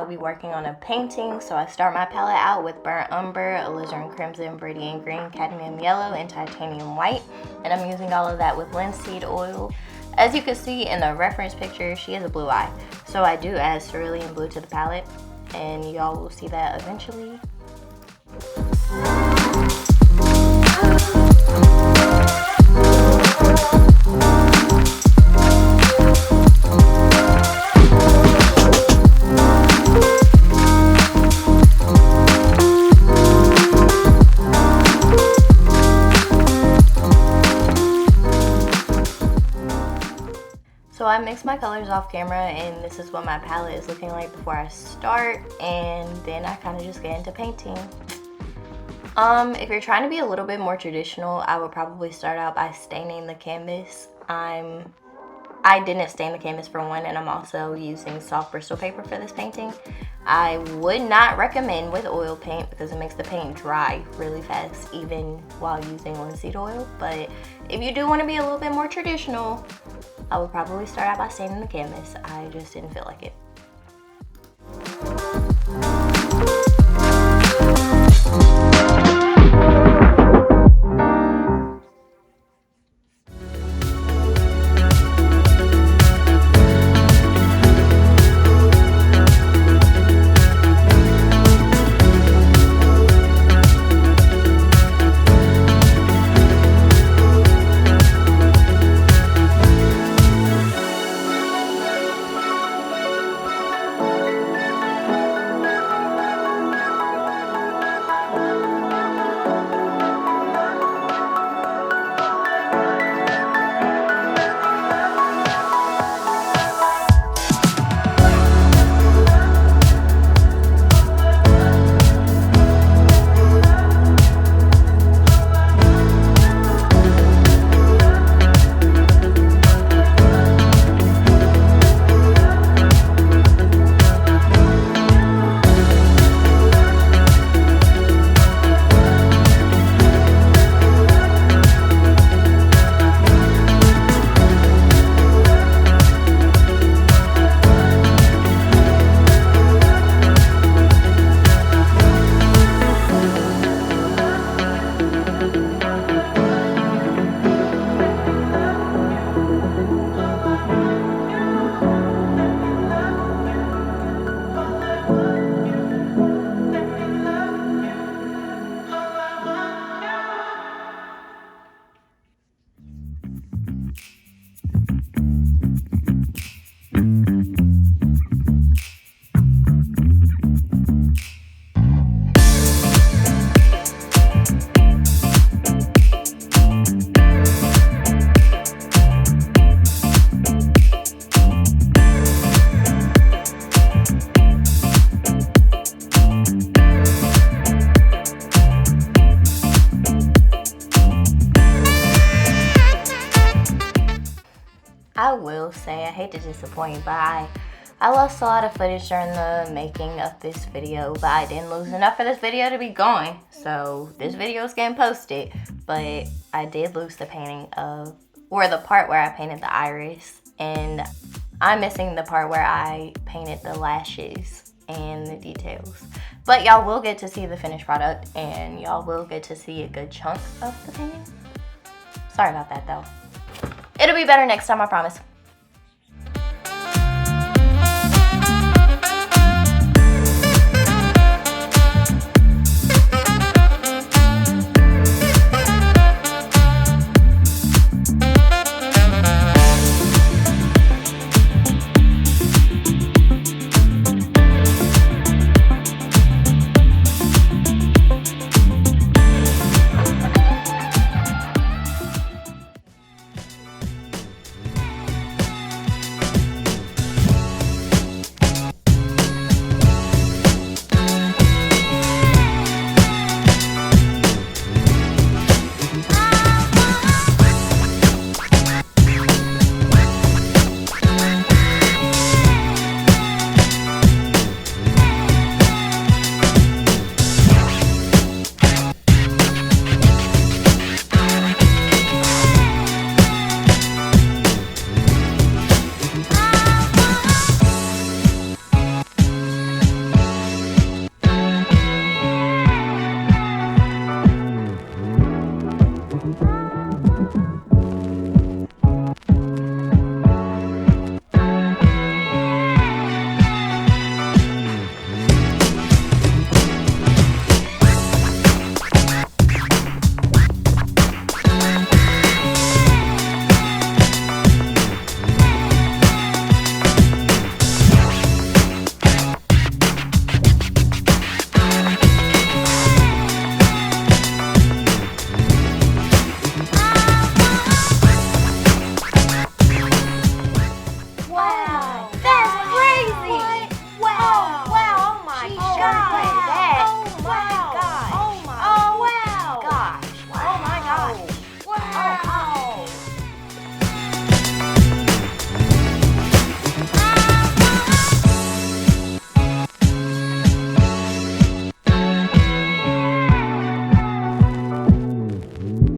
will be working on a painting. So I start my palette out with Burnt Umber, Alizarin Crimson, Viridian Green, Cadmium Yellow, and Titanium White. And I'm using all of that with linseed oil. As you can see in the reference picture, she has a blue eye. So I do add cerulean blue to the palette, and y'all will see that eventually. So I mix my colors off camera, and this is what my palette is looking like before I start, and then I kind of just get into painting. If you're trying to be a little bit more traditional, I would probably start out by staining the canvas. I didn't stain the canvas for one, and I'm also using soft Bristol paper for this painting. I would not recommend with oil paint because it makes the paint dry really fast even while using linseed oil. But if you do want to be a little bit more traditional, I would probably start out by staining the canvas. I just didn't feel like it. I will say, I hate to disappoint, but I lost a lot of footage during the making of this video, but I didn't lose enough for this video to be going. So this video is getting posted, but I did lose the painting of, or the part where I painted the iris, and I'm missing the part where I painted the lashes and the details. But y'all will get to see the finished product, and y'all will get to see a good chunk of the painting. Sorry about that though. It'll be better next time, I promise.